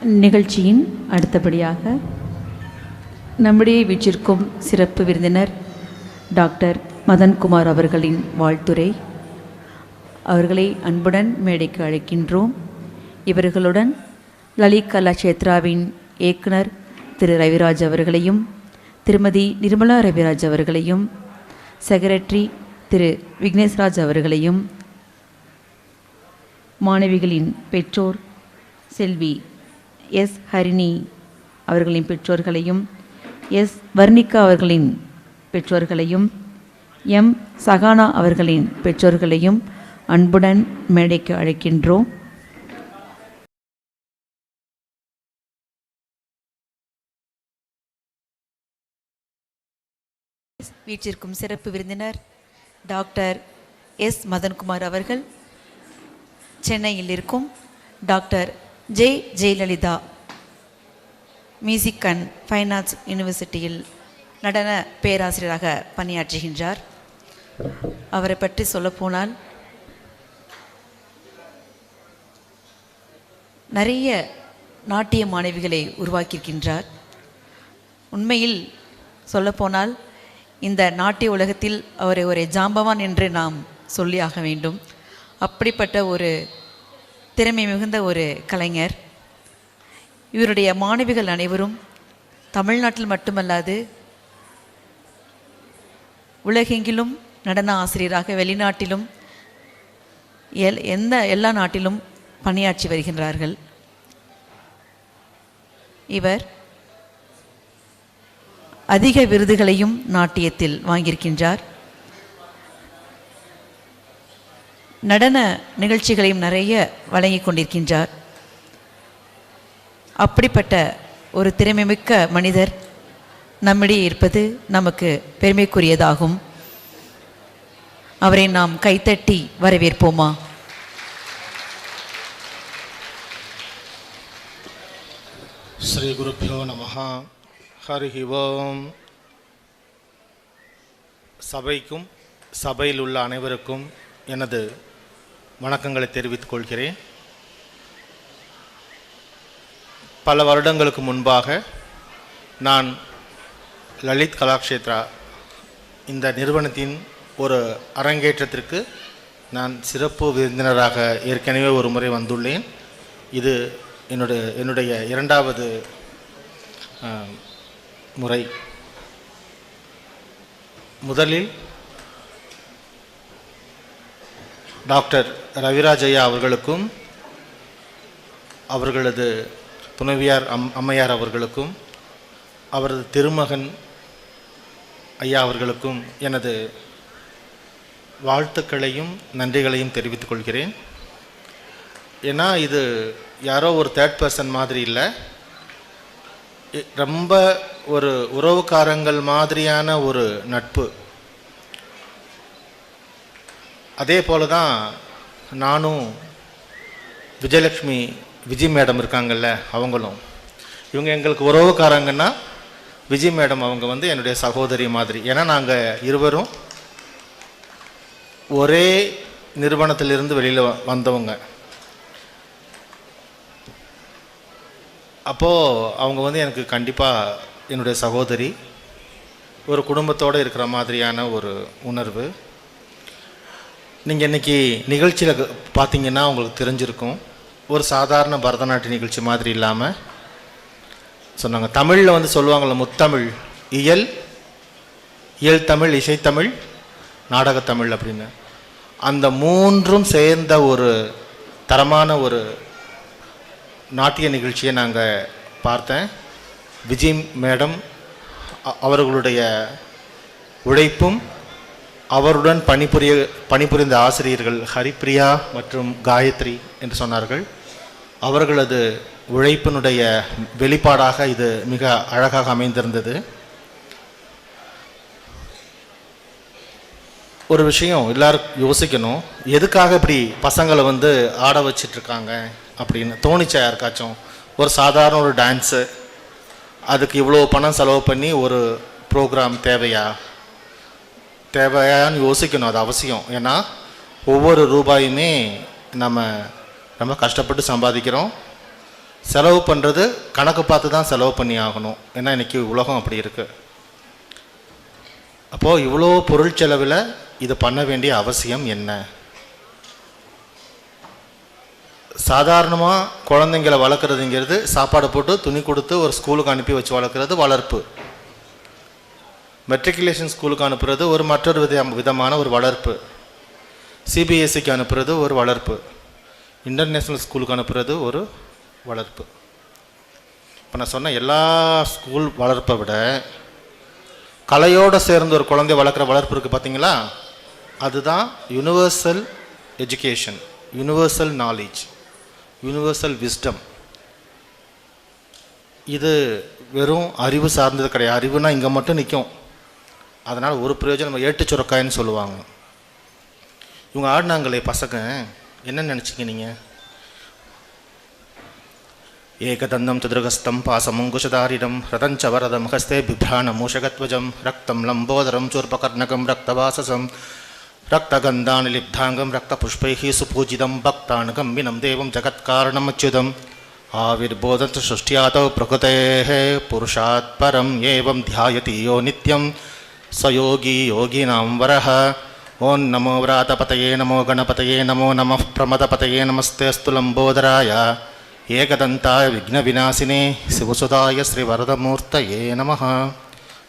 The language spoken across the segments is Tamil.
நிகழ்ச்சியின் அடுத்தபடியாக நம்முடைய வீற்றிற்கும் சிறப்பு விருந்தினர் டாக்டர் மதன்குமார் அவர்களின் வாழ்த்துரை. அவர்களை அன்புடன் மேடைக்கு அழைக்கின்றோம். இவர்களுடன் லலித் கலாக்ஷேத்ராவின் இயக்குனர் திரு ரவிராஜ் அவர்களையும், திருமதி நிர்மலா ரவிராஜ் அவர்களையும், செக்ரட்டரி திரு விக்னேஷ்ராஜ் அவர்களையும், மாணவிகளின் பெற்றோர் செல்வி எஸ் ஹரிணி அவர்களின் பெற்றோர்களையும், எஸ் வர்ணிகா அவர்களின் பெற்றோர்களையும், எம் சகானா அவர்களின் பெற்றோர்களையும் அன்புடன் மேடைக்கு அழைக்கின்றோம். வீற்றிற்கும் சிறப்பு விருந்தினர் டாக்டர் எஸ் மதன்குமார் அவர்கள், சென்னையில் இருக்கும் doctor Jayalalithaa music and fine arts யூனிவர்சிட்டியில் நடன பேராசிரியராக பணியாற்றுகின்றார். அவரை பற்றி சொல்லப்போனால் நிறைய நாட்டிய மாணவிகளை உருவாக்கியிருக்கின்றார். உண்மையில் சொல்லப்போனால் இந்த நாட்டிய உலகத்தில் அவரை ஒரு ஜாம்பவான் என்று நாம் சொல்லியாக வேண்டும். அப்படிப்பட்ட ஒரு திறமை மிகுந்த ஒரு கலைஞர். இவருடைய மாணவிகள் அனைவரும் தமிழ்நாட்டில் மட்டுமல்லாது உலகெங்கிலும் நடன ஆசிரியராக வெளிநாட்டிலும் எல்லா நாட்டிலும் பணியாற்றி வருகின்றார்கள். இவர் அதிக விருதுகளையும் நாட்டியத்தில் வாங்கியிருக்கின்றார். நடன நிகழ்ச்சிகளையும் நிறைய வழங்கி கொண்டிருக்கின்றார். அப்படிப்பட்ட ஒரு திறமைமிக்க மனிதர் நம்மிடையே இருப்பது நமக்கு பெருமைக்குரியதாகும். அவரை நாம் கைத்தட்டி வரவேற்போமா? ஸ்ரீ குருப்யோ நமஹ. ஹரிஹி ஓம். சபைக்கும் சபையில் உள்ள அனைவருக்கும் எனது வணக்கங்களை தெரிவித்துக் கொள்கிறேன். பல வருடங்களுக்கு முன்பாக நான் லலித் கலாக்ஷேத்ரா இந்த நிறுவனத்தின் ஒரு அரங்கேற்றத்திற்கு நான் சிறப்பு விருந்தினராக ஏற்கனவே ஒரு முறை வந்துள்ளேன். இது என்னுடைய இரண்டாவது முறை. முதலில் டாக்டர் ரவிராஜ் ஐயா அவர்களுக்கும் அவர்களது துணைவியார் அம்மையார் அவர்களுக்கும் அவரது திருமகன் ஐயா அவர்களுக்கும் எனது வாழ்த்துக்களையும் நன்றிகளையும் தெரிவித்துக் கொள்கிறேன். ஏன்னா இது யாரோ ஒரு தேர்ட் பர்சன் மாதிரி இல்லை, ரொம்ப ஒரு உறவுக்காரங்கள் மாதிரியான ஒரு நட்பு. அதே போல தான் நானும் விஜய் மேடம் இருக்காங்கல்ல, அவங்களும் இவங்க எங்களுக்கு உறவுக்காரங்கன்னா விஜய் மேடம் அவங்க என்னுடைய சகோதரி மாதிரி. ஏன்னா நாங்கள் இருவரும் ஒரே நிறுவனத்திலிருந்து வெளியில் வந்தவங்க. அப்போது அவங்க எனக்கு கண்டிப்பாக என்னுடைய சகோதரி, ஒரு குடும்பத்தோடு இருக்கிற மாதிரியான ஒரு உணர்வு. நீங்கள் இன்றைக்கி நிகழ்ச்சியில் பார்த்தீங்கன்னா உங்களுக்கு தெரிஞ்சிருக்கும், ஒரு சாதாரண பரதநாட்டிய நிகழ்ச்சி மாதிரி இல்லாமல் சொன்னாங்க. தமிழில் சொல்லுவாங்கள்ல, முத்தமிழ், இயல் தமிழ், இசைத்தமிழ், நாடகத்தமிழ் அப்படின்னு. அந்த மூன்றும் சேர்ந்த ஒரு தரமான ஒரு நாட்டிய நிகழ்ச்சியை நாங்கள் பார்த்தேன். விஜய் மேடம் அவர்களுடைய உழைப்பும் அவருடன் பணிபுரிந்த ஆசிரியர்கள் ஹரிப்பிரியா மற்றும் காயத்ரி என்று சொன்னார்கள். அவர்களது உழைப்பினுடைய வெளிப்பாடாக இது மிக அழகாக அமைந்திருந்தது. ஒரு விஷயம் எல்லாரும் யோசிக்கணும், எதுக்காக இப்படி பசங்களை ஆட வச்சிட்ருக்காங்க அப்படின்னு தோணிச்சா யாருக்காச்சும்? ஒரு சாதாரண ஒரு டான்ஸு, அதுக்கு இவ்வளோ பணம் செலவு பண்ணி ஒரு ப்ரோக்ராம் தேவையான்னு யோசிக்கணும். அது அவசியம். ஏன்னா ஒவ்வொரு ரூபாயுமே நம்ம ரொம்ப கஷ்டப்பட்டு சம்பாதிக்கிறோம். செலவு பண்ணுறது கணக்கு பார்த்து தான் செலவு பண்ணி ஆகணும். ஏன்னா இன்றைக்கி உலகம் அப்படி இருக்குது. அப்போது இவ்வளோ பொருள் செலவில் இது பண்ண வேண்டிய அவசியம் என்ன? சாதாரணமாக குழந்தைங்களை வளர்க்குறதுங்கிறது சாப்பாடு போட்டு துணி கொடுத்து ஒரு ஸ்கூலுக்கு அனுப்பி வச்சு வளர்க்குறது வளர்ப்பு. மெட்ரிகுலேஷன் ஸ்கூலுக்கு அனுப்புறது ஒரு மற்றொரு விதமான ஒரு வளர்ப்பு. சிபிஎஸ்சிக்கு அனுப்புறது ஒரு வளர்ப்பு. இன்டர்நேஷ்னல் ஸ்கூலுக்கு அனுப்புறது ஒரு வளர்ப்பு. இப்போ நான் சொன்ன எல்லா ஸ்கூல் வளர்ப்பை விட கலையோடு சேர்ந்து ஒரு குழந்தை வளர்க்குற வளர்ப்பு இருக்குது பார்த்தீங்களா, அதுதான் universal education, universal knowledge, universal wisdom. இது வெறும் அறிவு சார்ந்தது கிடையாது. அறிவுனா இங்கே மட்டும் நிற்கும். அதனால் ஒரு பிரயோஜனம் ஏட்டு சுரக்காயின்னு சொல்லுவாங்க. இவங்க ஆடினாங்களே பசங்க, என்ன நினச்சிங்க நீங்கள்? ஏகதந்தம் சதுரகஸ்தம் பாசமங்குஷதாரிடம் ரதஞ்ச வரதம் ஹஸ்தே பிப்ராண மூஷகத்வஜம் ரக்தம் லம்போதரம் சூர்பகர்ணகம் ரக்தவாசசம் ரக்தகந்தானி லிப்தாங்கம் ரக்தபுஷ்பைः சுபூஜிதம் பக்தானுகம் வினம் தேவம் ஜகத்காரணம் அச்சுதம் ஆவிர்போதம் சృష్ట్యాதோ பிரகிருதேः புருஷாத் பரம் ஏவம் த்யாயதி யோ நித்யம் சயோகி யோகினாம் வரஹ. ஓம் நமோ விராதபதயே நமோ கணபதயே நமோ நமः பிரமதபதயே நமஸ்தேஸ்து லம்போதராய ஏகதந்தாய விக்ன விநாசினே சிவசுதாய ஸ்ரீ வரதமூர்த்தயே நமஹ.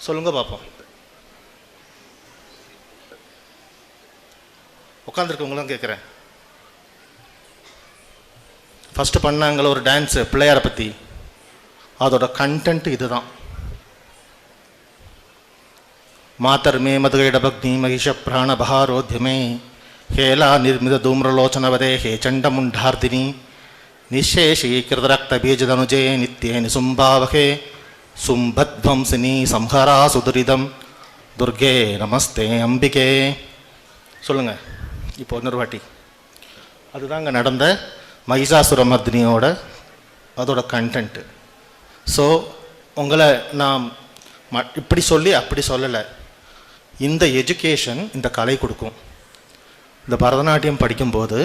சொல்லுங்க பார்ப்போம். உட்காந்துருக்கவங்களாம் கேட்குறேன். ஃபஸ்ட்டு பண்ணாங்கள ஒரு டான்ஸு பிள்ளையாரை பற்றி, அதோட கண்டென்ட் இதுதான். மாதர்மே மதுகைடபக்னி மகிஷ பிராண பகாரோத்யமே ஹேலா நிர்மித தூம்ரலோச்சனவதே ஹே சண்டமுண்டார்தினி நிஷேஷீகிருத ரக்த பீஜதனுஜே நித்யே நிசும்பாவகே சும்பத்வம்சினி சம்ஹரா சுதுரிதம் துர்கே நமஸ்தே அம்பிகே. சொல்லுங்கள் இப்போ இன்னொரு வாட்டி. அதுதாங்க நடந்த மகிஷாசுரமர்தினியோட அதோட கண்டென்ட்டு. ஸோ உங்களை நான் இப்படி சொல்லி அப்படி சொல்லலை. இந்த எஜுகேஷன் இந்த கலை கொடுக்கும். இந்த பரதநாட்டியம் படிக்கும்போது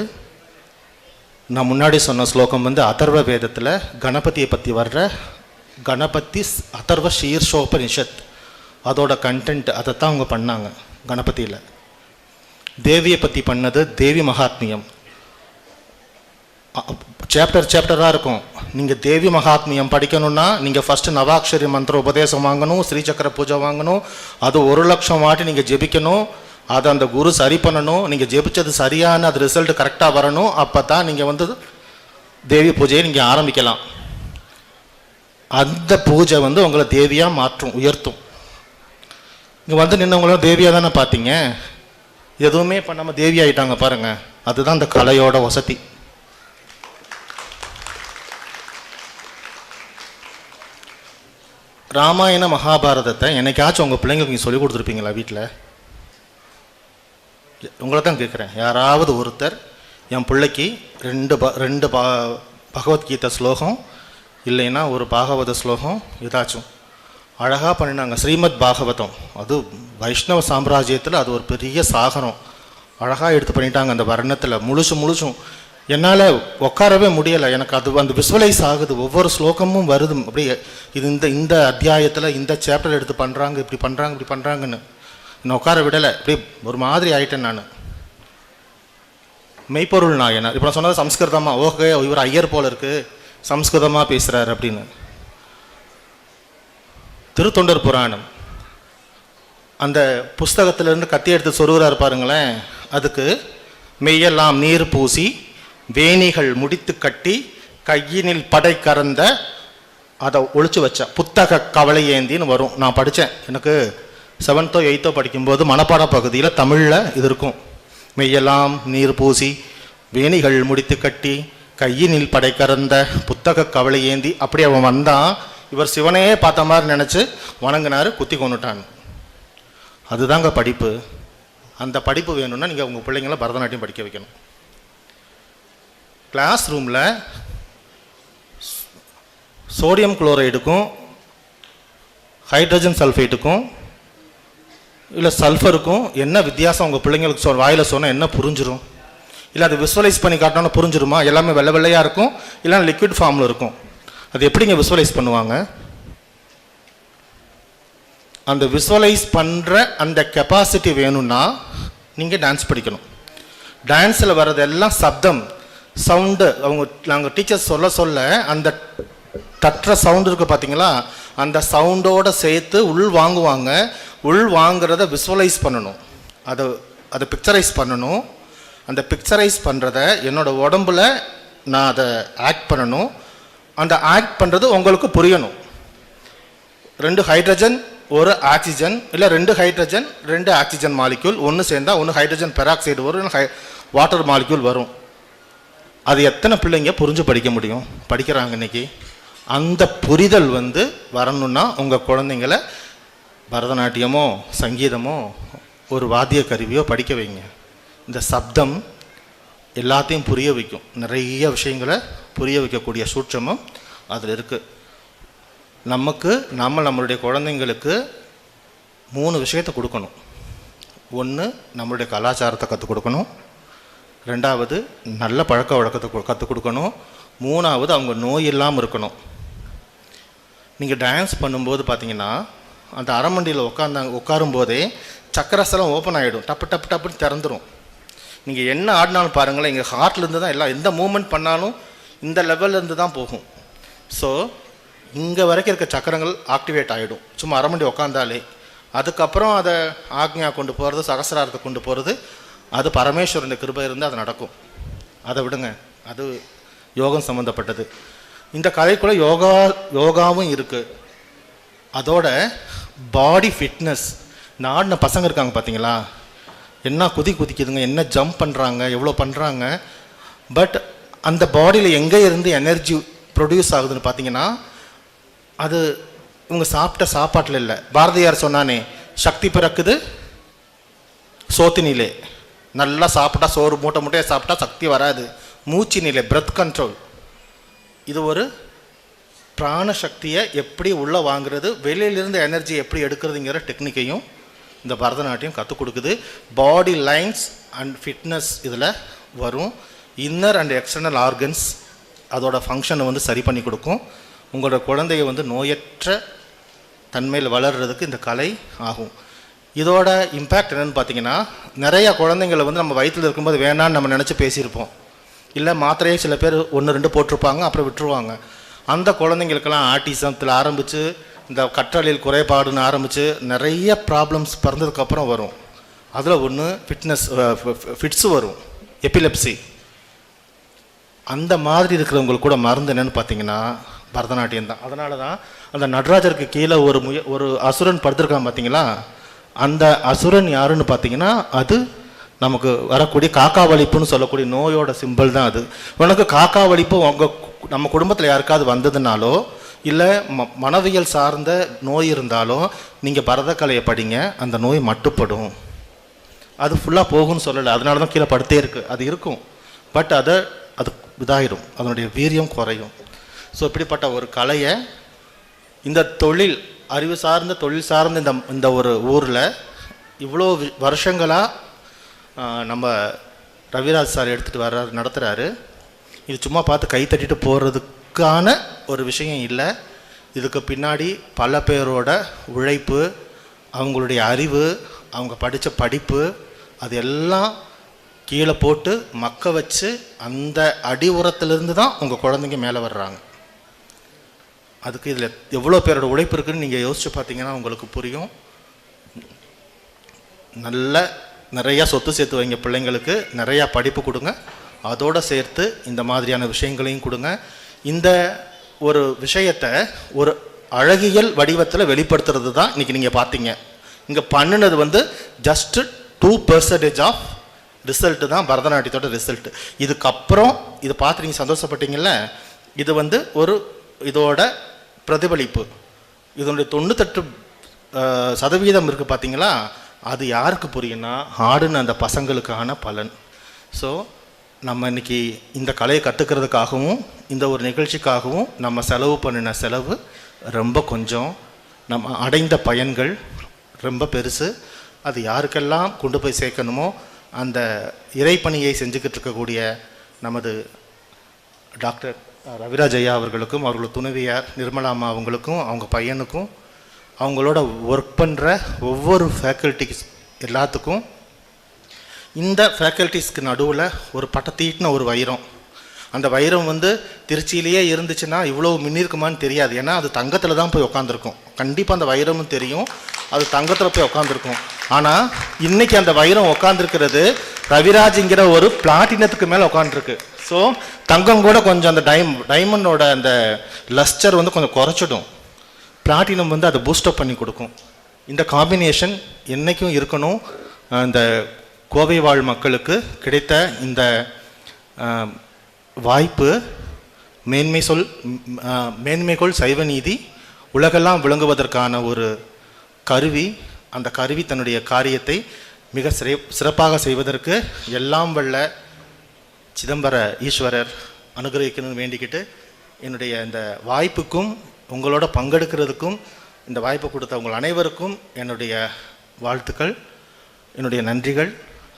நான் முன்னாடி சொன்ன ஸ்லோகம் அதர்வ வேதத்தில் கணபதியை பற்றி வர்ற கணபதி அதர்வ ஷீர்ஷோபனிஷத், அதோட கண்டென்ட் அதைத்தான் அவங்க பண்ணாங்க. கணபதியில் தேவியை பற்றி பண்ணது தேவி மகாத்மியம். சாப்டராக இருக்கும். நீங்கள் தேவி மகாத்மியம் படிக்கணும்னா நீங்கள் ஃபஸ்ட்டு நவாக்ஷரி மந்திர உபதேசம் வாங்கணும், ஸ்ரீசக்கர பூஜை வாங்கணும், அது 1,00,000 வாட்டி நீங்கள் ஜெபிக்கணும், அதை அந்த குரு சரி பண்ணணும், நீங்கள் ஜெபிச்சது சரியான அது ரிசல்ட் கரெக்டாக வரணும். அப்போ தான் நீங்கள் தேவி பூஜையை நீங்கள் ஆரம்பிக்கலாம். அந்த பூஜை உங்களை தேவியாக மாற்றும், உயர்த்தும். இங்கே நின்னவங்களும் தேவியாக தானே பார்த்தீங்க, எதுவுமே பண்ணாமல் தேவி ஆகிட்டாங்க பாருங்கள். அதுதான் அந்த கலையோட வசதி. ராமாயண மகாபாரதத்தை என்னைக்காச்சும் உங்கள் பிள்ளைங்களுக்கு நீங்கள் சொல்லிக் கொடுத்துருப்பீங்களா வீட்டில்? உங்களை தான் கேட்குறேன். யாராவது ஒருத்தர் என் பிள்ளைக்கு ரெண்டு பகவத்கீதை ஸ்லோகம் இல்லைன்னா ஒரு பாகவத ஸ்லோகம் ஏதாச்சும் அழகாக பண்ணினாங்க. ஸ்ரீமத் பாகவதம், அது வைஷ்ணவ சாம்ராஜ்யத்தில் அது ஒரு பெரிய சாகரம். அழகாக எடுத்து பண்ணிட்டாங்க. அந்த வர்ணத்தில் முழுசும் என்னால் உட்காரவே முடியலை. எனக்கு அது அந்த விசுவலைஸ் ஆகுது. ஒவ்வொரு ஸ்லோகமும் வருது அப்படியே. இது இந்த அத்தியாயத்தில் இந்த சாப்டர் எடுத்து பண்ணுறாங்க, இப்படி பண்ணுறாங்கன்னு நான் உட்கார விடலை. அப்படியே ஒரு மாதிரி ஆகிட்டேன் நான். மெய்ப்பொருள் நாயனா இப்போ நான் சொன்னது சம்ஸ்கிருதமாக, ஓகே இவர் ஐயர் போல் இருக்குது சம்ஸ்கிருதமாக பேசுகிறார் அப்படின்னு. திருத்தொண்டர் புராணம் அந்த புஸ்தகத்திலேருந்து கத்தி எடுத்து சொருகிறார் பாருங்களேன். அதுக்கு மெய்யெல்லாம் நீர் பூசி வேணிகள் முடித்து கட்டி கையினில் படை கறந்த அதை ஒழிச்சு வச்ச புத்தக கவலை ஏந்தின்னு வரும். நான் படித்தேன். எனக்கு 7th 8th படிக்கும்போது மனப்பாட பகுதியில் தமிழில் இது இருக்கும். மெய்யெல்லாம் நீர் பூசி வேணிகள் முடித்து கட்டி கையினில் படை கறந்த புத்தக கவலை ஏந்தி. அப்படி அவன் வந்தான். இவர் சிவனையே பார்த்த மாதிரி நினச்சி வணங்கினார், குத்தி கொண்டுட்டான். அதுதாங்க படிப்பு. அந்த படிப்பு வேணும்னா நீங்கள் உங்கள் பிள்ளைங்களை பரதநாட்டியம் படிக்க வைக்கணும். கிளாஸ் ரூமில் சோடியம் குளோரைடுக்கும் ஹைட்ரஜன் சல்ஃபேட்டுக்கும் இல்லை சல்ஃபருக்கும் என்ன வித்தியாசம் உங்கள் பிள்ளைங்களுக்கு வாயில் சொன்னால் என்ன புரிஞ்சிடும்? இல்லை அது விசுவலைஸ் பண்ணி காட்டினோன்னா புரிஞ்சிருமா? எல்லாமே வெள்ளை வெள்ளையாக இருக்கும், இல்லைன்னா லிக்விட் ஃபார்மில் இருக்கும். அது எப்படிங்க விசுவலைஸ் பண்ணுவாங்க? அந்த விசுவலைஸ் பண்ணுற அந்த கெப்பாசிட்டி வேணும்னா நீங்கள் டான்ஸ் படிக்கணும். டான்ஸில் வர்றதெல்லாம் சப்தம், சவுண்டு. நாங்கள் டீச்சர்ஸ் சொல்ல அந்த தட்டுற சவுண்டு இருக்குது பார்த்தீங்களா, அந்த சவுண்டோடு சேர்த்து உள் வாங்குவாங்க. உள் வாங்குறத விசுவலைஸ் பண்ணணும், அதை பிக்சரைஸ் பண்ணணும். அந்த பிக்சரைஸ் பண்ணுறத என்னோடய உடம்புல நான் அதை ஆக்ட் பண்ணணும். அந்த ஆக்ட் பண்ணுறது உங்களுக்கு புரியணும். 2 ஹைட்ரஜன் 1 ஆக்சிஜன், இல்லை 2 ஹைட்ரஜன் 2 ஆக்சிஜன் மாலிக்யூல் ஒன்று சேர்ந்தால் 1 ஹைட்ரஜன் பெராக்சைடு வரும், வாட்டர் மாலிக்யூல் வரும். அது எத்தனை பிள்ளைங்க புரிஞ்சு படிக்க முடியும்? படிக்கிறாங்க இன்னைக்கு. அந்த புரிதல் வரணும்னா உங்கள் குழந்தைங்களை பரதநாட்டியமோ சங்கீதமோ ஒரு வாத்திய கருவியோ படிக்க வைங்க. இந்த சப்தம் எல்லாத்தையும் புரிய வைக்கும். நிறைய விஷயங்களை புரிய வைக்கக்கூடிய சூட்சமும் அதில் இருக்குது. நம்மளுடைய குழந்தைங்களுக்கு 3 விஷயத்தை கொடுக்கணும். 1, நம்மளுடைய கலாச்சாரத்தை கற்றுக் கொடுக்கணும். 2வது, நல்ல பழக்க வழக்கத்தை கற்றுக் கொடுக்கணும். 3வது, அவங்க நோய் இல்லாமல் இருக்கணும். நீங்கள் டான்ஸ் பண்ணும்போது பார்த்தீங்கன்னா அந்த அரைமண்டியில் உட்காரும்போதே சக்கரஸ்தலம் ஓப்பன் ஆகிடும், டப்பு டப்பு டப்புன்னு திறந்துடும். நீங்கள் என்ன ஆடினாலும் பாருங்களேன், எங்கள் ஹார்ட்லேருந்து தான் எல்லாம், எந்த மூமெண்ட் பண்ணாலும் இந்த லெவல்லேருந்து தான் போகும். ஸோ இங்கே வரைக்கும் இருக்க சக்கரங்கள் ஆக்டிவேட் ஆகிடும் சும்மா அரைமண்டி உக்காந்தாலே. அதுக்கப்புறம் அதை ஆக்ஞா கொண்டு போகிறது, சகசிராரத்தை கொண்டு போகிறது, அது பரமேஸ்வரனுடைய கிருபை இருந்து அது நடக்கும். அதை விடுங்க, அது யோகம் சம்மந்தப்பட்டது. இந்த கலைக்குள்ளே யோகாவும் இருக்குது. அதோட பாடி ஃபிட்னஸ். நாடின பசங்க இருக்காங்க பார்த்தீங்களா, என்ன குதிக்குதுங்க, என்ன ஜம்ப் பண்ணுறாங்க, எவ்வளோ பண்ணுறாங்க. பட் அந்த பாடியில் எங்கே இருந்து எனர்ஜி ப்ரொடியூஸ் ஆகுதுன்னு பார்த்தீங்கன்னா அது இவங்க சாப்பிட்ட சாப்பாட்டில் இல்லை. பாரதியார் சொன்னானே, சக்தி பிறக்குது சோத்தினிலே. நல்லா சாப்பிட்டா, சோறு மூட்டையாக சாப்பிட்டா சக்தி வராது. மூச்சினிலே, பிரெத் கண்ட்ரோல். இது ஒரு பிராண சக்தியை எப்படி உள்ளே வாங்குறது, வெளியிலிருந்து எனர்ஜி எப்படி எடுக்கிறதுங்கிற டெக்னிக்கையும் இந்த பரதநாட்டியம் கற்றுக் கொடுக்குது. பாடி லைன்ஸ் அண்ட் ஃபிட்னஸ் இதில் வரும். இன்னர் அண்ட் எக்ஸ்டர்னல் ஆர்கன்ஸ் அதோட ஃபங்க்ஷனை சரி பண்ணி கொடுக்கும். உங்களோட குழந்தைய நோயற்ற தன்மையில் வளர்கிறதுக்கு இந்த கலை ஆகும். இதோட இம்பேக்ட் என்னென்னு பார்த்தீங்கன்னா, நிறையா குழந்தைங்களை நம்ம வயிற்றில் இருக்கும்போது வேணான்னு நம்ம நினச்சி பேசியிருப்போம். இல்லை மாத்திரையே சில பேர் 1-2 போட்டிருப்பாங்க, அப்புறம் விட்டுருவாங்க. அந்த குழந்தைங்களுக்கெல்லாம் ஆட்டிசத்தில் ஆரம்பித்து இந்த கற்றலில் குறைபாடுன்னு ஆரம்பித்து நிறைய ப்ராப்ளம்ஸ் பிறந்ததுக்கப்புறம் வரும். அதில் ஒன்று ஃபிட்ஸு வரும், எபிலெப்சி. அந்த மாதிரி இருக்கிறவங்களுக்கு கூட மருந்து என்னென்னு பார்த்தீங்கன்னா பரதநாட்டியம் தான். அதனால தான் அந்த நடராஜருக்கு கீழே ஒரு அசுரன் படுத்திருக்கான் பார்த்தீங்களா, அந்த அசுரன் யாருன்னு பார்த்தீங்கன்னா அது நமக்கு வரக்கூடிய காக்கா வலிப்புன்னு சொல்லக்கூடிய நோயோட சிம்பிள் தான் அது. உனக்கு காக்கா வலிப்பு நம்ம குடும்பத்தில் யாருக்காவது வந்ததுனாலோ இல்லை மனவியல் சார்ந்த நோய் இருந்தாலோ நீங்கள் பரதக்கலையை படிங்க, அந்த நோய் மட்டுப்படும். அது ஃபுல்லாக போகும்னு சொல்லலை, அதனால தான் கீழே படுத்தே இருக்குது. அது இருக்கும், பட் அது இதாகிடும், அதனுடைய வீரியம் குறையும். ஸோ இப்படிப்பட்ட ஒரு கலையை இந்த தொழில், அறிவு சார்ந்த தொழில் சார்ந்த இந்த ஒரு ஊரில் இவ்வளோ வருஷங்களாக நம்ம ரவிராஜ் சார் எடுத்துகிட்டு நடத்துகிறாரு. இது சும்மா பார்த்து கை தட்டிட்டு போகிறதுக்கான ஒரு விஷயம் இல்லை. இதுக்கு பின்னாடி பல பேரோட உழைப்பு, அவங்களுடைய அறிவு, அவங்க படித்த படிப்பு, அது எல்லாம் கீழே போட்டு மக்க வச்சு அந்த அடி உரத்திலிருந்து தான் உங்கள் குழந்தைங்க மேலே வர்றாங்க. அதுக்கு இதில் எவ்வளோ பேரோட உழைப்பு இருக்குதுன்னு நீங்கள் யோசித்து பார்த்தீங்கன்னா உங்களுக்கு புரியும். நிறையா சொத்து சேர்த்து வைங்க, பிள்ளைங்களுக்கு நிறையா படிப்பு கொடுங்க, அதோடு சேர்த்து இந்த மாதிரியான விஷயங்களையும் கொடுங்க. இந்த ஒரு விஷயத்தை ஒரு அழகியல் வடிவத்தில் வெளிப்படுத்துறது தான் இன்றைக்கி நீங்கள் பார்த்தீங்க. இங்கே பண்ணினது ஜஸ்ட்டு 2% ஆஃப் ரிசல்ட்டு தான் பரதநாட்டியத்தோட ரிசல்ட்டு. இதுக்கப்புறம் இதை பார்த்து நீங்கள் சந்தோஷப்பட்டீங்கல்ல, இது ஒரு இதோட பிரதிபலிப்பு. இதனுடைய 98% இருக்குது பார்த்தீங்களா, அது யாருக்கு புரியும்னா ஆடுன்னு அந்த பசங்களுக்கான பலன். ஸோ நம்ம இன்றைக்கி இந்த கலையை கற்றுக்கிறதுக்காகவும் இந்த ஒரு நிகழ்ச்சிக்காகவும் நம்ம செலவு பண்ணின செலவு ரொம்ப கொஞ்சம், நம்ம அடைந்த பயன்கள் ரொம்ப பெருசு. அது யாருக்கெல்லாம் கொண்டு போய் சேர்க்கணுமோ அந்த இறைப்பணியை செஞ்சுக்கிட்டு இருக்கக்கூடிய நமது டாக்டர் ரவிராஜ் ஐயா அவர்களுக்கும் அவர்களோட துணைவியார் நிர்மலா அம்மா அவங்களுக்கும் அவங்க பையனுக்கும் அவங்களோட ஒர்க் பண்ணுற ஒவ்வொரு ஃபேக்கல்ட்டிஸ் எல்லாத்துக்கும் இந்த ஃபேக்கல்ட்டிஸ்க்கு நடுவில் ஒரு பட்டத்தீட்டின ஒரு வைரம், அந்த வைரம் வந்து திருச்சியிலேயே இருந்துச்சுன்னா இவ்வளோ மின்னிருக்குமான்னு தெரியாது. ஏன்னா அது தங்கத்தில் தான் போய் உட்காந்துருக்கும். கண்டிப்பாக அந்த வைரமும் தெரியும், அது தங்கத்தில் போய் உட்காந்துருக்கும். ஆனால் இன்றைக்கி அந்த வைரம் உட்காந்துருக்கிறது ரவிராஜுங்கிற ஒரு பிளாட்டினத்துக்கு மேலே உட்காந்துருக்கு. ஸோ தங்கம் கூட கொஞ்சம் அந்த டைமண்டோட அந்த லஸ்டர் வந்து கொஞ்சம் குறைச்சிடும், பிளாட்டினம் வந்து அதை பூஸ்டப் பண்ணி கொடுக்கும். இந்த காம்பினேஷன் என்றைக்கும் இருக்கணும். இந்த கோவை வாழ் மக்களுக்கு கிடைத்த இந்த வாய்ப்பு மேன்மைகொள் சைவ நீதி உலகெல்லாம் விளங்குவதற்கான ஒரு கருவி. அந்த கருவி தன்னுடைய காரியத்தை மிக சிறப்பாக செய்வதற்கு எல்லாம் வல்ல சிதம்பர ஈஸ்வரர் அனுகிரகிக்கணும்னு வேண்டிக்கிட்டு என்னுடைய இந்த வாய்ப்புக்கும் உங்களோட பங்கெடுக்கிறதுக்கும் இந்த வாய்ப்பு கொடுத்த உங்கள் அனைவருக்கும் என்னுடைய வாழ்த்துக்கள், என்னுடைய நன்றிகள்.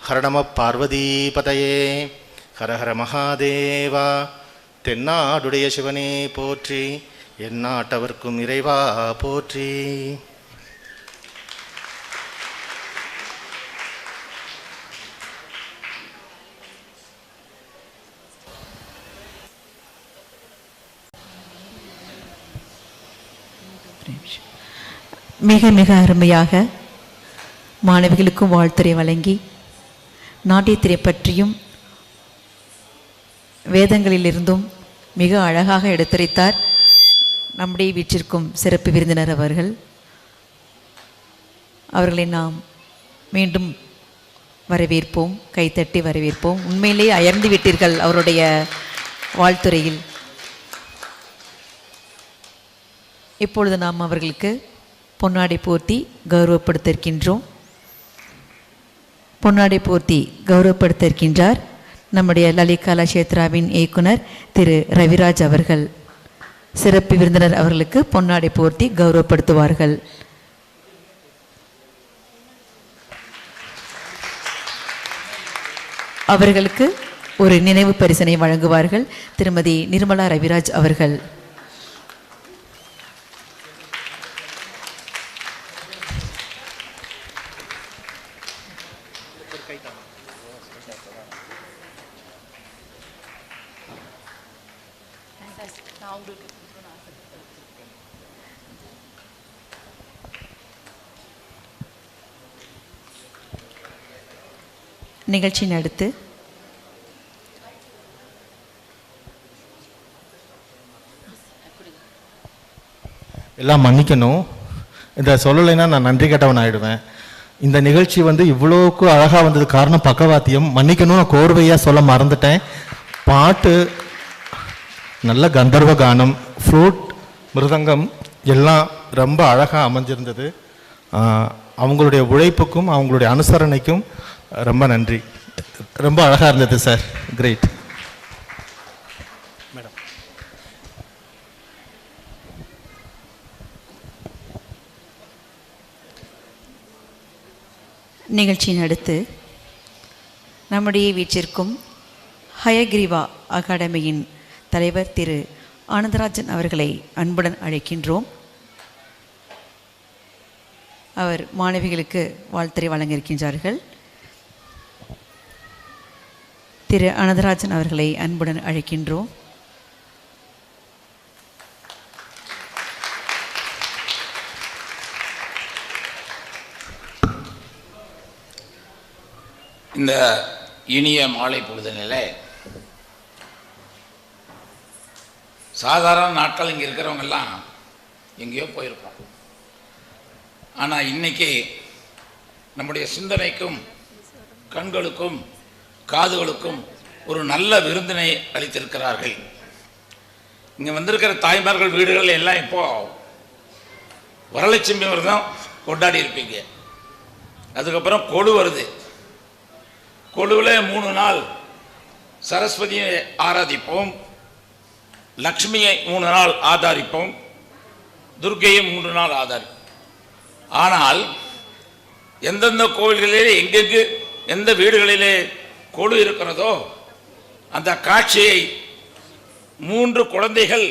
ஹரணம பார்வதி பதையே, ஹரஹர மகாதேவா. தென்னாடுடைய சிவனே போற்றி, எந்நாட்டவர்க்கும் இறைவா போற்றி. மிக மிக அருமையாக மாணவிகளுக்கும் வாழ்த்துரை வழங்கி நாட்டியத்திரை பற்றியும் வேதங்களிலிருந்தும் மிக அழகாக எடுத்துரைத்தார் நம்முடைய வீட்டிற்கும் சிறப்பு விருந்தினர் அவர்களை நாம் மீண்டும் வரவேற்போம், கைத்தட்டி வரவேற்போம். உண்மையிலேயே அயர்ந்து விட்டீர்கள் அவருடைய வாழ்த்துரையில். இப்பொழுது நாம் அவர்களுக்கு பொன்னாடை போர்த்தி கௌரவப்படுத்திருக்கின்றோம். பொன்னாடை போர்த்தி கௌரவப்படுத்திருக்கின்றார் நம்முடைய லலித் கலாஷேத்ராவின் இயக்குனர் திரு ரவிராஜ் அவர்கள். சிறப்பு விருந்தினர் அவர்களுக்கு பொன்னாடை போர்த்தி கௌரவப்படுத்துவார்கள். அவர்களுக்கு ஒரு நினைவு பரிசினை வழங்குவார்கள் திருமதி நிர்மலா ரவிராஜ் அவர்கள். நிகழ்ச்சியின் அடுத்து எல்லாம் மன்னிக்கணும், இதை சொல்லலைன்னா நான் நன்றி கெட்டவன் ஆகிடுவேன். இந்த நிகழ்ச்சி வந்து இவ்வளோக்கு அழகாக வந்தது காரணம் பக்கவாத்தியம். மன்னிக்கணும், நான் கோர்வையாக சொல்ல மறந்துட்டேன். பாட்டு நல்ல கந்தர்வ கானம், ஃப்ளூட், மிருதங்கம் எல்லாம் ரொம்ப அழகாக அமைஞ்சிருந்தது. அவங்களுடைய உழைப்புக்கும் அவங்களுடைய அனுசரணைக்கும் ரொம்ப நன்றி. ரொம்ப அழகாக இருந்தது சார், கிரேட். மேடம், நிகழ்ச்சியின் அடுத்து நம்முடைய வீட்டிற்கும் ஹயக்ரீவா அகாடமியின் தலைவர் திரு ஆனந்தராஜன் அவர்களை அன்புடன் அழைக்கின்றோம். அவர் மாணவிகளுக்கு வாழ்த்துரை வழங்க இருக்கின்றார்கள். திரு ஆனந்தராஜன் அவர்களை அன்புடன் அழைக்கின்றோம். இந்த இனிய மாலை பொழுதுனிலே சாதாரண நாட்கள் இங்கே இருக்கிறவங்கெல்லாம் எங்கேயோ போயிருப்போம். ஆனால் இன்னைக்கு நம்முடைய சிந்தனைக்கும் கண்களுக்கும் காதுகளுக்கும் ஒரு நல்ல விருந்தினை அளித்திருக்கிறார்கள். இங்கே வந்திருக்கிற தாய்மார்கள் வீடுகள் எல்லாம் இப்போ வரலட்சுமி விரதம் கொண்டாடி இருப்பீங்க. அதுக்கப்புறம் கொலு வருது. கொலுவில் 3 நாள் சரஸ்வதியை ஆராதிப்போம், லக்ஷ்மியை 3 நாள் ஆதாரிப்போம், துர்க்கையை 3 நாள் ஆதாரிப்போம். ஆனால் எந்தெந்த கோவில்களிலே எங்கெங்கு எந்த வீடுகளிலே கொலு இருக்கிறதோ அந்த காட்சியை 3 குழந்தைகள்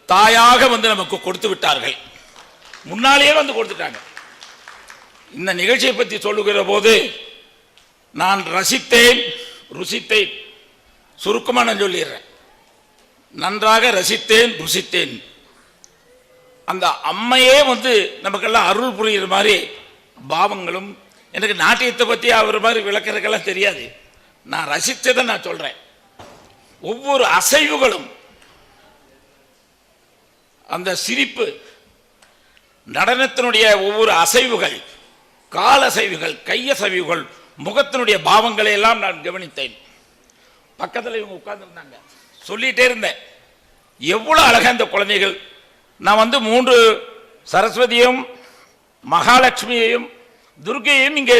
தாயாக வந்து நமக்கு கொடுத்து விட்டார்கள். முன்னாலேயே வந்து கொடுத்துட்டாங்க. இந்த நிகழ்ச்சியை பற்றி சொல்லுகிற போது நான் ரசித்தேன், ருசித்தேன். சுருக்கமாக நான் சொல்லிடுறேன். நன்றாக ரசித்தேன், ருசித்தேன். அந்த அம்மையே வந்து நமக்கெல்லாம் அருள் புரிகிற மாதிரி பாவங்களும். எனக்கு நாட்டியத்தை பற்றி அவர் மாதிரி விளக்கிறதுக்கெல்லாம் தெரியாது. நான் ரசித்ததை நான் சொல்கிறேன். ஒவ்வொரு அசைவுகளும், அந்த சிரிப்பு, நடனத்தினுடைய ஒவ்வொரு அசைவுகள், கால் அசைவுகள், கையசைவுகள், முகத்தினுடைய பாவங்களை எல்லாம் நான் கவனித்தேன். பக்கத்தில் இவங்க உட்கார்ந்துருந்தாங்க. சொல்லிகிட்டே இருந்தேன், எவ்வளோ அழகாக இந்த குழந்தைகள். நான் வந்து 3 சரஸ்வதியும் மகாலட்சுமியையும் துர்க்கையையும் இங்கே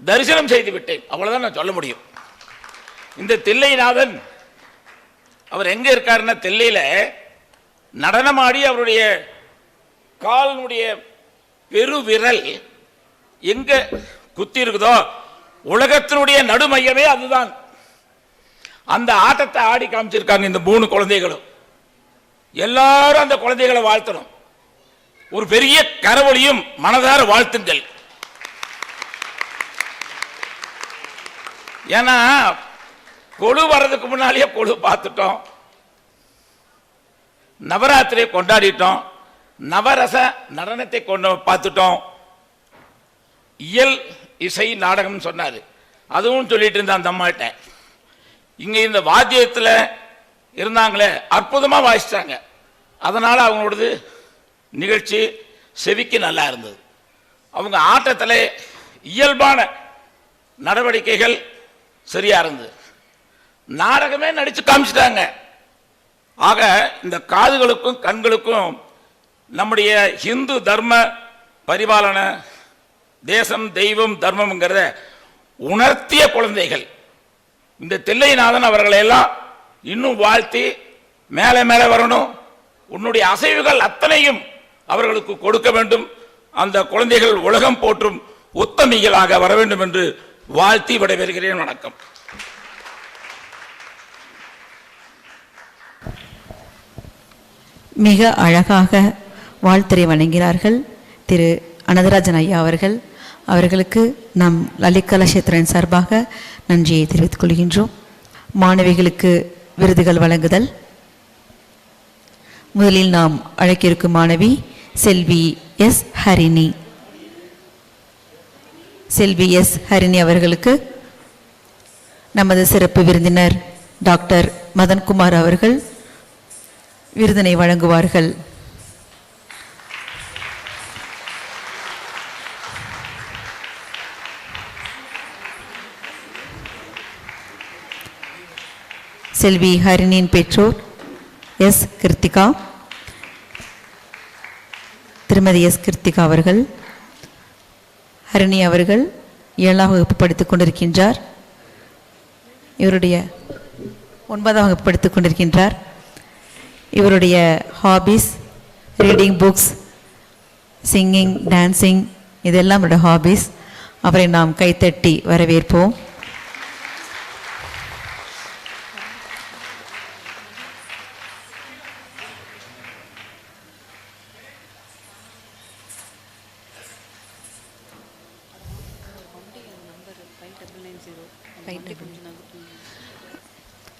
தரிசனம் செய்து விட்டேன். அவ்வளோதான் நான் சொல்ல முடியும். இந்த தில்லைநாதன் அவர் எங்கே இருக்காருன்னா, தில்லையில் நடனமாடி அவருடைய காலினுடைய பெருவிரல் எங்க குத்தி இருக்குதோ உலகத்தினுடைய நடுமையமே அதுதான். அந்த ஆட்டத்தை ஆடி காமிச்சிருக்காங்க இந்த 3 குழந்தைகளும். எல்லாரும் அந்த குழந்தைகளை வாழ்த்தணும். ஒரு பெரிய கரவொலியும் மனதார வாழ்த்துங்கள். ஏன்னா கொழு வர்றதுக்கு முன்னாலேயே கொழு பார்த்துட்டோம், நவராத்திரியை கொண்டாடிட்டோம், நவரச நடனத்தை பார்த்துட்டோம், இயல் இசை நாடகம் சொன்னார், அதுவும் சொல்லிட்டு இருந்த அந்த அம்மாட்ட. இங்கே இந்த வாத்தியத்தில் இருந்தாங்களே, அற்புதமாக வாசித்தாங்க. அதனால் அவங்களோடது நிகழ்ச்சி செவிக்கு நல்லா இருந்தது. அவங்க ஆட்டத்தில் இயல்பான நடவடிக்கைகள் சரியாக இருந்தது. நாடகமே நடித்து காமிச்சிட்டாங்க. ஆக இந்த காதுகளுக்கும் கண்களுக்கும் நம்முடைய ஹிந்து தர்ம பரிபாலன, தேசம் தெய்வம் தர்மம்ங்கிறத உணர்த்திய குழந்தைகள். இந்த தில்லைநாதன் அவர்களை எல்லாம் இன்னும் வாழ்த்தி மேலே மேலே வரணும். உன்னுடைய அசைவுகள் அத்தனையும் அவர்களுக்கு கொடுக்க வேண்டும். அந்த குழந்தைகள் உலகம் போற்றும் உத்தமிகளாக வர வேண்டும் என்று வாழ்த்தி விடைபெறுகிறேன். வணக்கம். மிக அழகாக வாழ்த்துரை வழங்கினார்கள் திரு அனந்தராஜன் ஐயா அவர்கள். அவர்களுக்கு நம் லலித் கலா கஷேத்திரத்தின் சார்பாக நன்றியை தெரிவித்துக் கொள்கின்றோம். மாணவிகளுக்கு விருதுகள் வழங்குதல். முதலில் நாம் அழைக்கிருக்கும் மாணவி செல்வி எஸ் ஹரிணி. செல்வி எஸ் ஹரிணி அவர்களுக்கு நமது சிறப்பு விருந்தினர் டாக்டர் மதன்குமார் அவர்கள் விருதினை வழங்குவார்கள். செல்வி ஹரிணியின் பெற்றோர் எஸ் கிருத்திகா, திருமதி எஸ் கிருத்திகா அவர்கள். ஹரிணி அவர்கள் 7ஆம் வகுப்பு படித்துக் கொண்டிருக்கின்றார். இவருடைய 9ஆம் வகுப்பு படித்துக் கொண்டிருக்கின்றார். இவருடைய hobbies reading books, singing, dancing, இதெல்லாம் அவருடைய ஹாபீஸ். அவரை நாம் கைத்தட்டி வரவேற்போம்.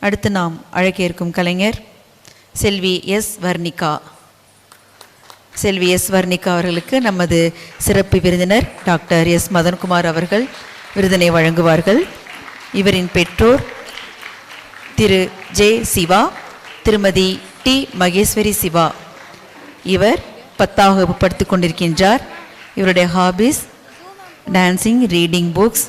அடுத்து நாம் அழைக்க இருக்கும் கலைஞர் செல்வி எஸ் வர்ணிகா. செல்வி எஸ் வர்ணிகா அவர்களுக்கு நமது சிறப்பு விருந்தினர் டாக்டர் எஸ் மதன்குமார் அவர்கள் விருதினை வழங்குவார்கள். இவரின் பெற்றோர் திரு ஜே சிவா, திருமதி டி மகேஸ்வரி சிவா. இவர் 10ஆம் வகுப்பு படித்துக் கொண்டிருக்கின்றார். இவருடைய ஹாபீஸ் டான்சிங், ரீடிங் புக்ஸ்.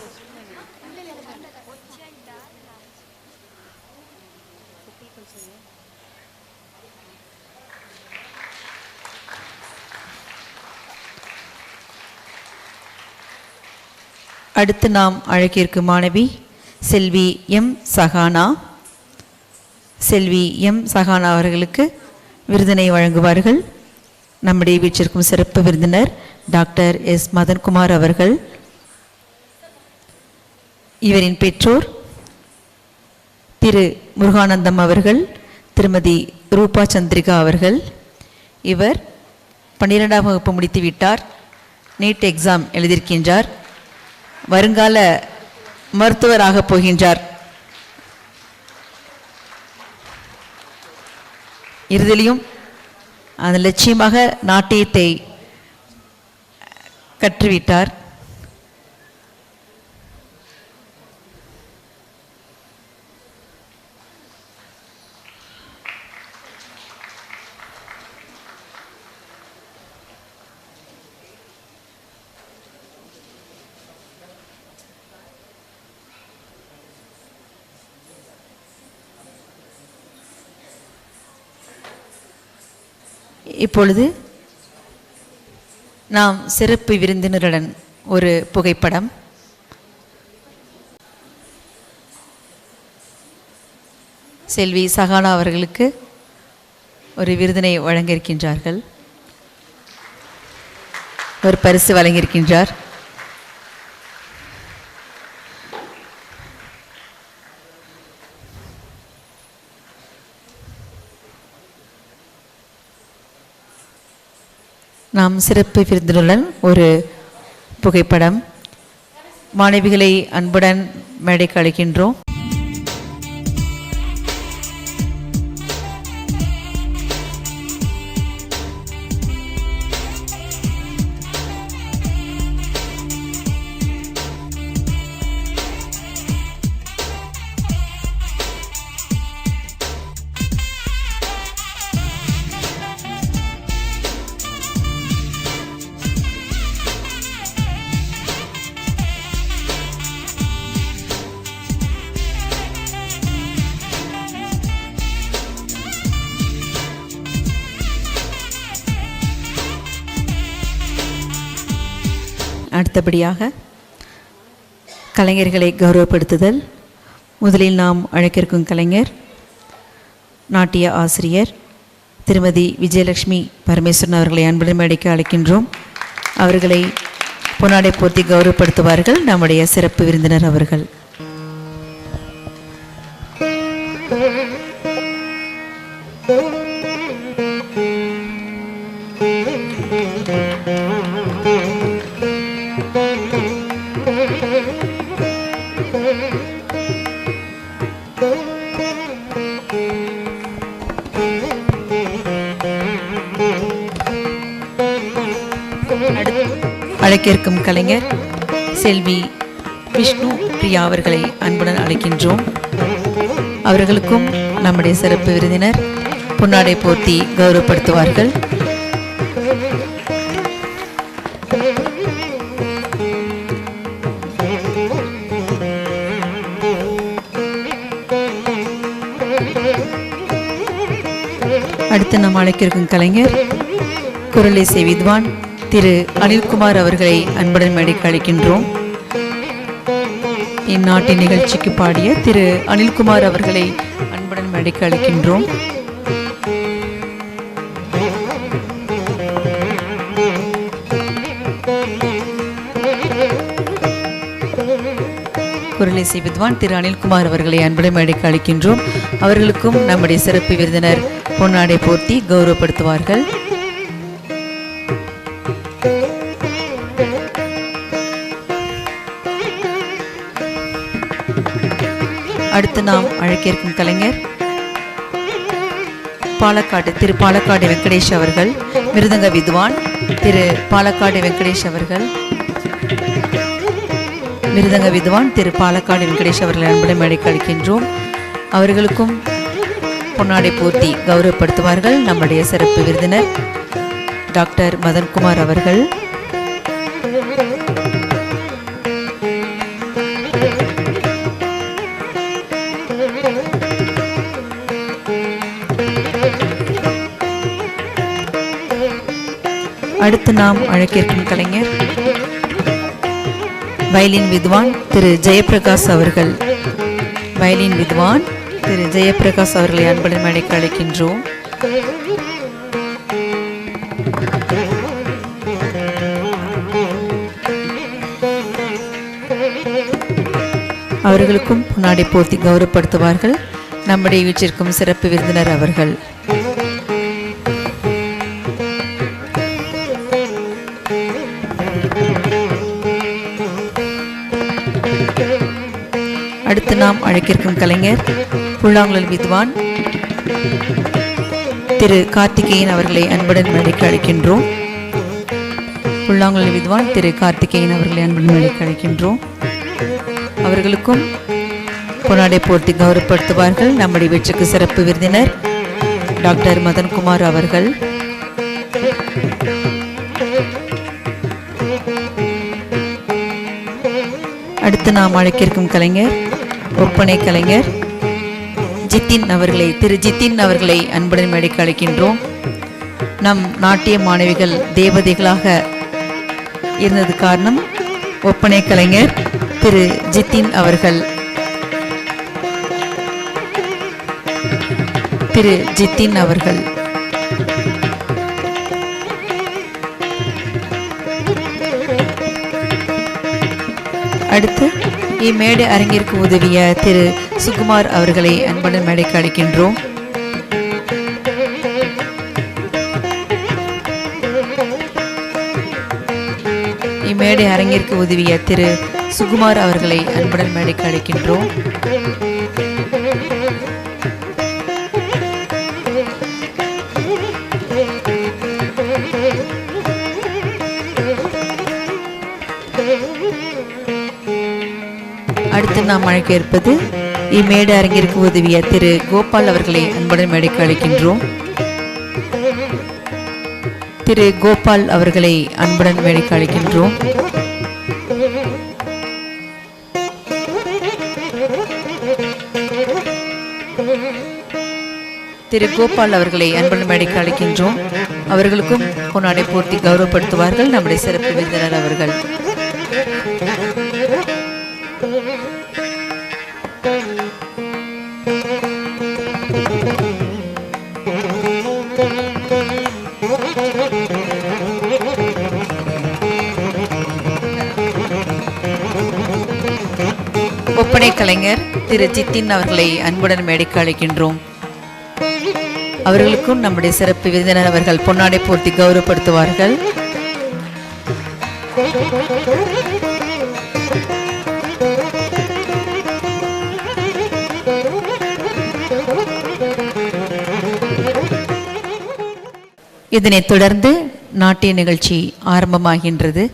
அடுத்து நாம் அழைக்கிருக்கும் மாணவி செல்வி எம் சஹானா. செல்வி எம் சஹானா அவர்களுக்கு விருதினை வழங்குவார்கள் நம்முடைய வீட்டிற்கும் சிறப்பு விருந்தினர் டாக்டர் எஸ் மதன்குமார் அவர்கள். இவரின் பெற்றோர் திரு முருகானந்தம் அவர்கள், திருமதி ரூபா சந்திரிகா அவர்கள். இவர் 12ஆம் வகுப்பு முடித்து விட்டார். நீட் எக்ஸாம் எழுதியிருக்கின்றார். வருங்கால மருத்துவராக போகின்றார். இறுதியிலும் அந்த லட்சியமாக நாட்டியத்தை கற்றுவிட்டார். இப்பொழுது நாம் சிறப்பு விருந்தினருடன் ஒரு புகைப்படம். செல்வி சகானா அவர்களுக்கு ஒரு விருதினை வழங்கியிருக்கின்றார்கள். ஒரு பரிசு வழங்கியிருக்கின்றார். நாம் சிறப்பு விருந்தினருடன் ஒரு புகைப்படம். மாணவிகளை அன்புடன் மேடைக்கு அழைக்கின்றோம். அடுத்தபடியாக கலைஞர்களை கௌரவப்படுத்துதல். முதலில் நாம் அழைக்கிருக்கும் கலைஞர் நாட்டிய ஆசிரியர் திருமதி விஜயலட்சுமி பரமேஸ்வரன் அவர்களை அன்புடன் மேடைக்கு அழைக்கின்றோம். அவர்களை பொன்னாடை போர்த்தி கௌரவப்படுத்துவார்கள் நம்முடைய சிறப்பு விருந்தினர் அவர்கள். அழைக்கிருக்கும் கலைஞர் செல்வி விஷ்ணு பிரியா அவர்களை அன்புடன் அழைக்கின்றோம். அவர்களுக்கும் நம்முடைய சிறப்பு விருந்தினர் பொன்னாடை போர்த்தி கௌரவப்படுத்துவார்கள். அடுத்து நாம் அழைக்கிருக்கும் கலைஞர் குரலிசை வித்வான் திரு அனில்குமார் அவர்களை அன்புடன் மேடைக்கு அழைக்கின்றோம். இந்நாட்டின் நிகழ்ச்சிக்கு பாடிய திரு அனில்குமார் அவர்களை அன்புடன் மேடைக்கு அழைக்கின்றோம். குரலிசை வித்வான் திரு அனில்குமார் அவர்களை அன்புடன் மேடைக்கு அழைக்கின்றோம். அவர்களுக்கும் நம்முடைய சிறப்பு விருந்தினர் பொன்னாடை போர்த்தி கௌரவப்படுத்துவார்கள். அடுத்து நாம் அழைக்கிருக்கும் கலைஞர் திரு பாலக்காடு வெங்கடேஷ் அவர்கள், மிருதங்க வித்வான் திரு பாலக்காடு வெங்கடேஷ் அவர்கள். மிருதங்க வித்வான் திரு பாலக்காடு வெங்கடேஷ் அவர்களை அன்புடன் மேடைக்கு அழைக்கின்றோம். அவர்களுக்கும் பொன்னாடை போர்த்தி கௌரவப்படுத்துவார்கள் நம்முடைய சிறப்பு விருந்தினர் டாக்டர் மதன்குமார் அவர்கள். அடுத்து நாம் அழைக்கிருக்கும் கலைஞர் வயலின் வித்வான் திரு ஜெயபிரகாஷ் அவர்கள். வயலின் வித்வான் திரு ஜெயபிரகாஷ் அவர்களை அன்புடன் மேடைக்கு அழைக்கின்றோம். அவர்களுக்கும் பொன்னாடை போர்த்தி கௌரவப்படுத்துவார்கள் நம்முடைய வீட்டிற்கும் சிறப்பு விருந்தினர் அவர்கள். நாம் அழைக்கிருக்கும் கலைஞர் புல்லாங்குழல் வித்வான் திரு கார்த்திகேயன் அவர்களை அன்புடன் மேடைக்கு அழைக்கின்றோம். புல்லாங்குழல் வித்வான் திரு கார்த்திகேயன் அவர்களை அன்புடன் மேடைக்கு அழைக்கின்றோம். அவர்களுக்கும் பொன்னாடை போர்த்தி கௌரவப்படுத்துவார்கள் நம்முடைய வெற்றிக்கு சிறப்பு விருந்தினர் டாக்டர் மதன்குமார் அவர்கள். அடுத்து நாம் அழைக்கிருக்கும் கலைஞர் ஒப்பனை கலைஞர் ஜித்தின் அவர்களை திரு ஜித்தின் அவர்களை அன்புடன் மேடைக்கு அழைக்கின்றோம். நம் நாட்டிய மாணவிகள் தேவதைகளாக இருந்தது காரணம் ஒப்பனை கலைஞர் திரு ஜித்தின் அவர்கள். திரு ஜித்தின் அவர்கள் அடுத்து இம்மேடை அரங்கிற்கு உதவிய திரு சுகுமார் அவர்களை அன்புடன் மேடைக்கு அழைக்கின்றோம். இம்மேடை அரங்கிற்கு உதவிய திரு சுகுமார் அவர்களை அன்புடன் மேடைக்கு அழைக்கின்றோம். அடுத்து நாம் அழைக்க இருப்பது இம்மேடை அரங்கிற்கு உதவிய திரு கோபால் அவர்களை அன்புடன் மேடைக்கு அழைக்கின்றோம். திரு கோபால் அவர்களை அன்புடன் மேடைக்கு அழைக்கின்றோம். திரு கோபால் அவர்களை அன்புடன் மேடைக்கு அழைக்கின்றோம். அவர்களுக்கும் பொன்னாடை போர்த்தி கௌரவப்படுத்துவார்கள் நம்முடைய சிறப்பு விருந்தினர் அவர்கள். ஒப்பனை கலைஞர் திரு ஜித்தின் அவர்களை அன்புடன் மேடைக்கு அழைக்கின்றோம். அவர்களுக்கும் நம்முடைய சிறப்பு விருந்தினர் அவர்கள் பொன்னாடை போர்த்தி கௌரவப்படுத்துவார்கள். இதனைத் தொடர்ந்து நாட்டிய நிகழ்ச்சி ஆரம்பமாகின்றது.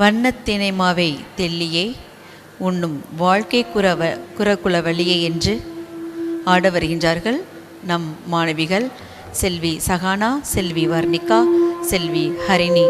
வண்ணத்தினை மாவை தெல்லியே உண்ணும் வாழ்க்கை குறகுல வழியே என்று ஆட வருகின்றார்கள் நம் மாணவிகள் செல்வி சகானா, செல்வி வர்ணிகா, செல்வி ஹரிணி.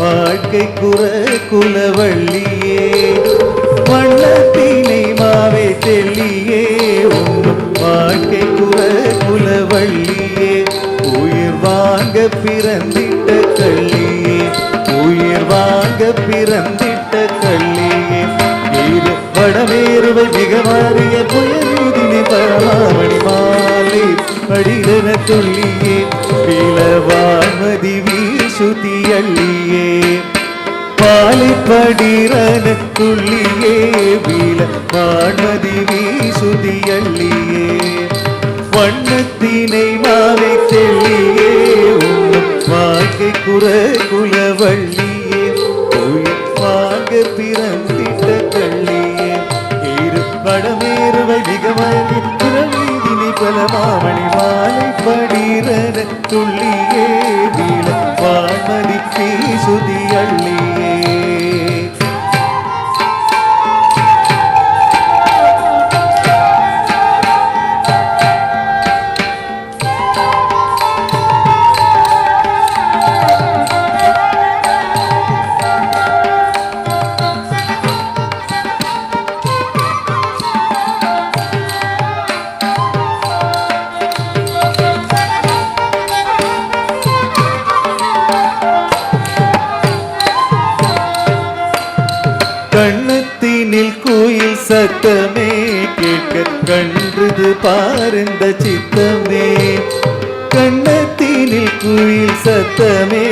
வாழ்க்கை குலவள்ளியே வண்ணத்தினை மாவே தெல்லியே உண்ணும் வாழ்க்கை குலவள்ளியே உயிர் வாங்க பிறந்திட்ட கள்ளியே உயிர் வாங்க பிறந்திட்ட கள்ளியே இது வடமேறுவை மிக மாறிய புய பரமாமணி மாலை படிதன துள்ளியே பிளவான்மதி வீசுதி அள்ளியே மாலை படிரன துள்ளியே பிளவான்மதி வீசுதி அள்ளியே வண்ணத்தினை மாலை தெள்ளியே உன்னும் வாழ்க்கை குலவள்ளியே உயிர்வாக பிறந்திட்ட கள்ளியே இரு படமேறுவை மிகவலி பிறவீதினி பலமாமணி மாலை படிரன துள்ளியே வீழ வான்மதி வீசுதி அள்ளியே கண்ணத்தினில் கோயில் சத்தமே கேட்க கன்றுது பாருந்த சித்தமே கண்ணத்தினில் கோயில் சத்தமே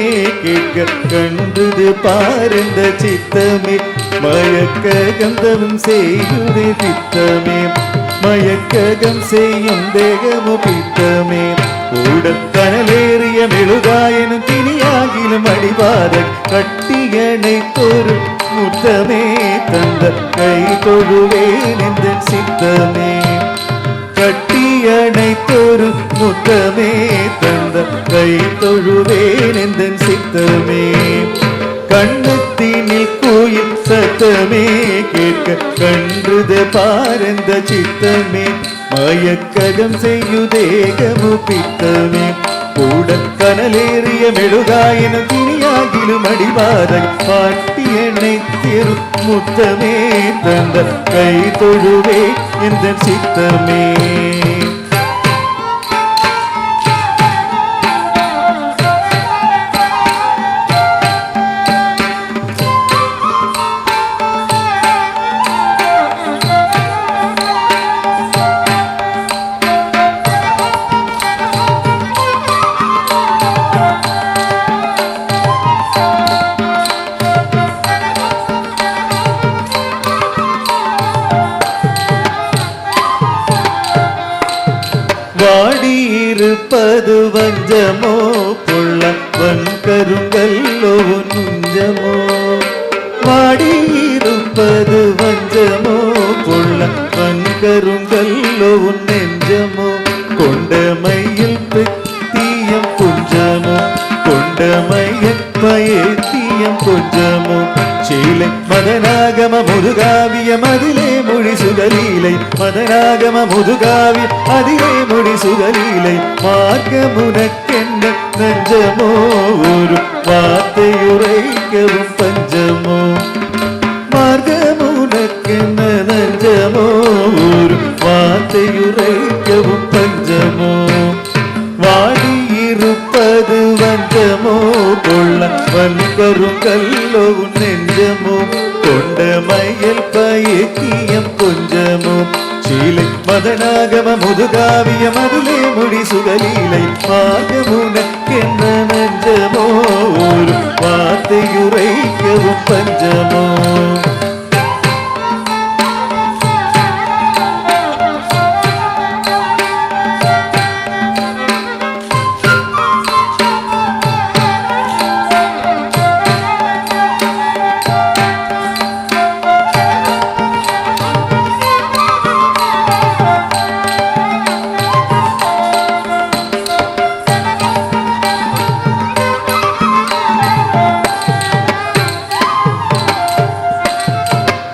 கேட்க கன்றுது பாருந்த சித்தமே மயக்க கந்தமும் செய்யுதே சித்தமே மயக்ககம் செய்யும் தேகமும் பித்தமே உடன் கனலேறிய மெழுகாயனும் திணியாகிலும் அடிபாத கட்டியனை தோறு முத்தமே தந்த கை தொழுவேன் என்ற சித்தமே கட்டியனை தோறு முத்தமே தந்த கை தொழுவேன் என்ற சித்தமே கண்ணத்தினில் கோயில் சத்தமே கேட்க கன்றுது பாரந்த சித்தமே மயக்ககம் செய்யுதேகமு பித்தமே உடன் கனலேறிய மெழுகாயன திணியாகிலும் அடிபாத பாட்டி எண்ணை திரு முத்தமே தந்த கை தொழுவே என்ற சித்தமே வாடியிருப்பது வஞ்சமோ புள்ள வன்கருங்கல்லோ நுஞ்சமோ வாடியிருப்பது வஞ்சமோ புள்ள வன்கருங்கல்லோ நெஞ்சமோ கொண்டமையில் தீயம் குஞ்சமோ கொண்டமையில் பயத்தீயம் குஞ்சமோ சீலை மதனாகம முதுகாவிய மதிலே மொழி சுகலீலை மதனாகம முதுகாவி அதிலே மொழி சுகலீலை மார்க்கமுனக்கென்ன நஞ்சமோ ஒரு வார்த்தையுரைக்கவும் பஞ்சமோ மார்க்கமுனக்கென்ன நஞ்சமோ ஒரு வார்த்தையுரைக்கவும் பஞ்சமோ வாடியிருப்பது வஞ்சமோ கொள்ள வன்கருங்கல்லோ நெஞ்சமோ கொண்டமையில் பயக்கியம் கொஞ்சமோ சீலை மதனாகம முதுகாவிய மதிலே மொழி சுகலீலை மார்க்கமுனக்கென்ன நஞ்சமோ ஒரு வார்த்தையுரைக்கவும் பஞ்சமோ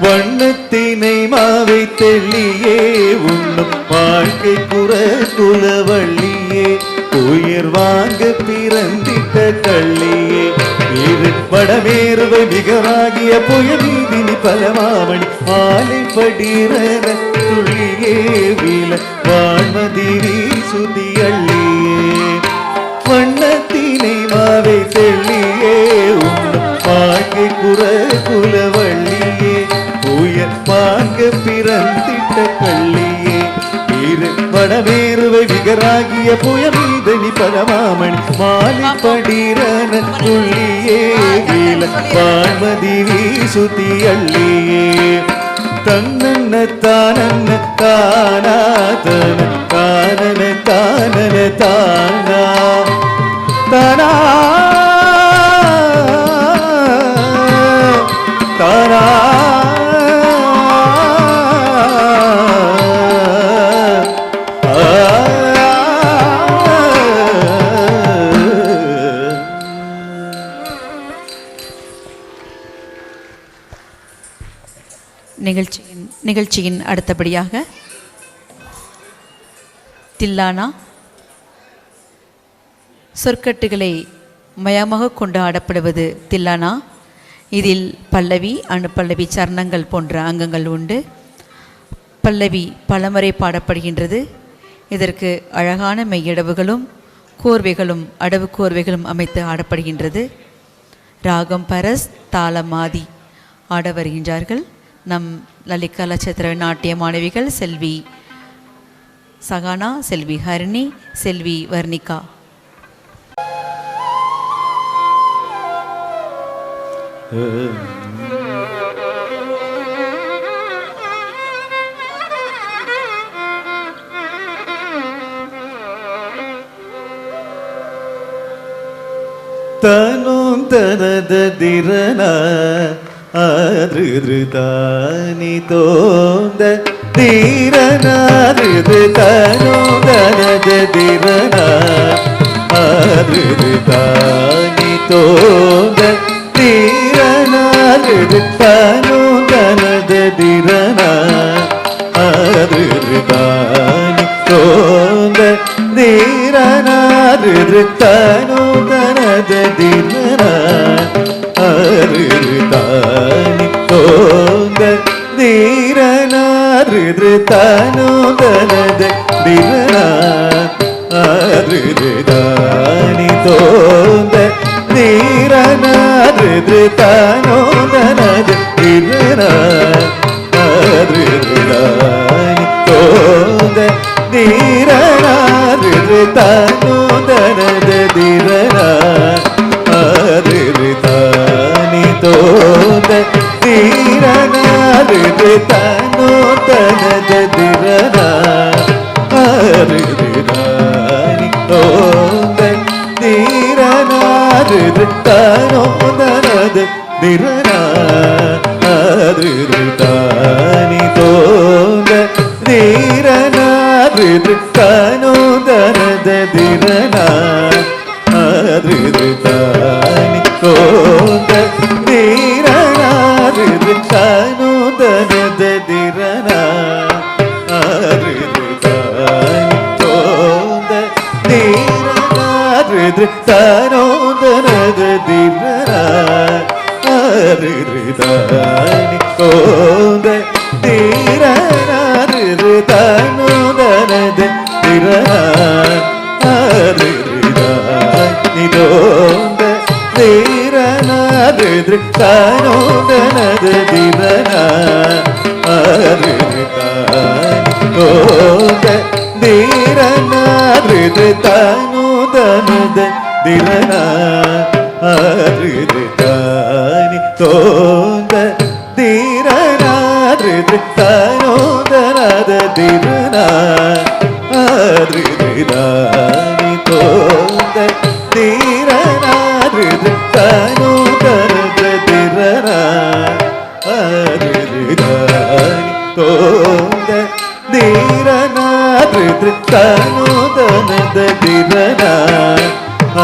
வண்ணத்தினை மாவை தெள்ளியே உண்ணும் வாழ்க்கை குலவள்ளியே உயிர் வாங்க பிறந்திட்ட கள்ளியே இரு படமேறுவை மிகராகிய புயலீதினி பலமாமணி மாலை படிரன துள்ளியே வீல வான்மதி வீசுதி அள்ளியே வண்ணத்தினை மாவை தெள்ளியே உண்ணும் வாழ்க்கை குலவள்ளியே உயர் பார்க்க பிறந்திட்ட கள்ளியே இரு புயமீதனி பரமாமணி மாலை படிரன துள்ளியே வீல வான்மதி வீசுதி அள்ளியே தன்னன்ன தானன்ன தானா தன தானன தானன தானா தானா தானா நிகழ்ச்சியின் அடுத்தபடியாக தில்லானா சொற்கட்டுகளை மயமாக கொண்டு ஆடப்படுவது தில்லானா. இதில் பல்லவி அணுப்பல்லவி சரணங்கள் போன்ற அங்கங்கள் உண்டு. பல்லவி பலமுறை பாடப்படுகின்றது. இதற்கு அழகான மெய்யடவுகளும் கோர்வைகளும் அடவு கோர்வைகளும் அமைத்து ஆடப்படுகின்றது. ராகம் பரஸ் தாளம் ஆதி ஆட வருகின்றார்கள் நம் லலிகா நட்சத்திர நாட்டிய மாணவிகள் செல்வி சகானா, செல்வி ஹரிணி, செல்வி வர்ணிகா. தனும் தனத திரன ஆதிருதானி தோந்த தீரனாதிரு தனும் தனத திரன ஆதிருதானி தோந்த தீரனாதிரு தனும் தனத திரன ஆதிருதானி தோந்த தீரனாதிரு தனும் தனத திரன ஆதிருதானி தோந்த தீரனாதிரு தனும் தனத திரன ஆதிருதானி தோந்த தீரனாதிரு தனும் தனத திரன ஆதிருதானி தோந்த தீரனாதிரு தனும் தனத திரன ஆதிருதானி தோந்த தீரனாதிரு தனும் தனத திரன ஆதிருதானி தோந்த தீரனாதிரு தனும் தனத திரன ஆதிருதானி தோந்த தீரனாதிரு தனும் தனத திரன ஆதிருதானி தோந்த தீரனாதிரு தனும் தனத திரன ஆதிருதானி தோந்த தீரனாதிரு தனும் தனத திரன ஆதிருதானி தோந்த தீரனாதிரு தனும் தனத திரன ஆதிருதானி தோந்த தீரனாதிரு தனும் தனத திரன ஆதிருதானி தோந்த தீரனாதிரு தனும் தனத திரன ஆதிருதானி தோந்த தீரனாதிரு தனும் தனத திரன ஆதிருதானி தோந்த தீரனாதிரு தனும் தனத திரன ஆதிருதானி தோந்த தீரனாதிரு தனும் தனத திரன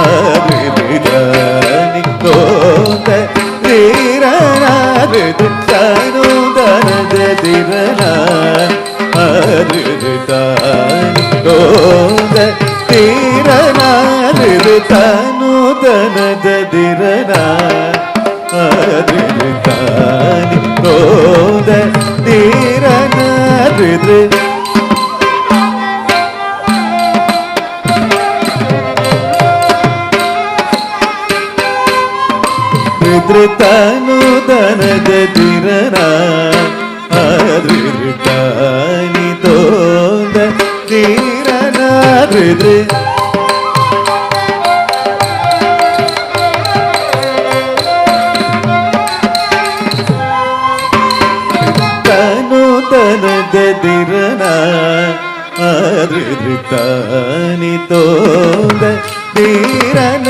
ஆதிருதானி தோந்த தீரனாதிரு தனும் தனத திரன ஆதிருதானி தோந்த தீரனாதிரு தனும் தனத திரன ஆதிருதானி தோந்த தீரனாதிரு தனும் தனத திரன ஆதிருதானி தோந்த தீரனாதிரு ரிதானி தோத தீரன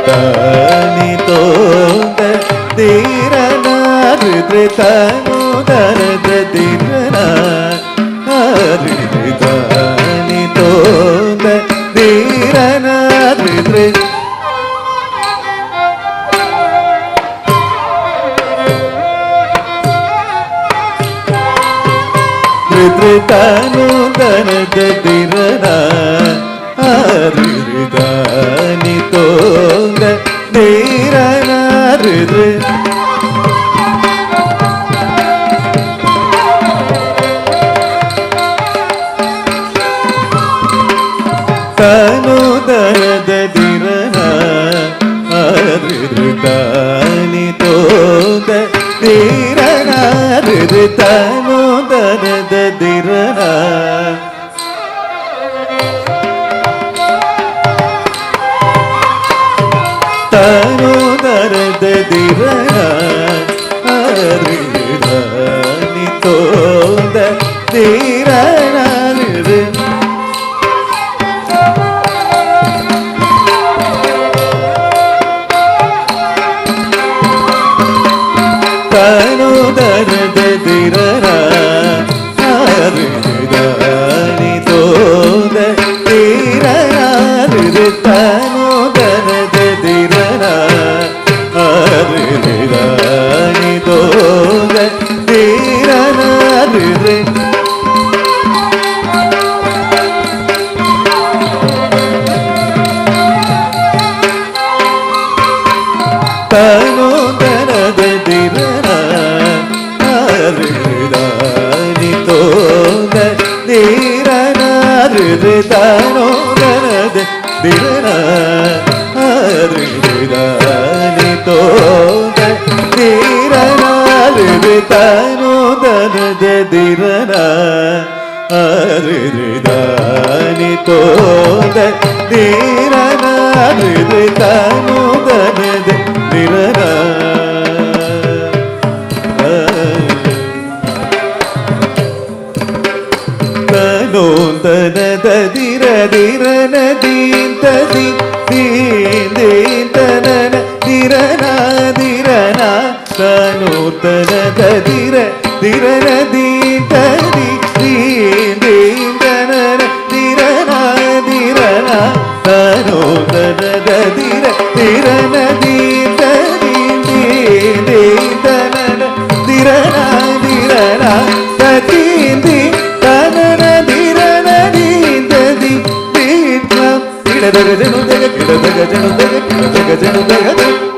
தானி தோத தீரன ரிதனுதரத தீரன ரிதானி தோத தீரன ரிதனுதரத தீரன ரிதானி தோத தீரன தனுதரத திரன ரிதானி தோத திரன தனுதரத திரன தனுதரத திரன ரிதானி தோத திரன தனுதரத திரன ரிதானி தோத திரன தனுதரத திரன ரிதானி தோத திரன தனுதரத திரன ரிதானி தோத திரன தனுதரத திரன ரிதானி தோத திரன தனுதரத திரன ரிதானி தோத திரன தனுதரத திரன தனோந்தனத திர திரன தீந்ததி தீந்தன திரன திரன தனோந்தனத திர திரன தீந்ததி தீந்தன திரன திரன தனோந்தனத திர திரன தீந்ததி தீந்தன திரன திரன தீந்தி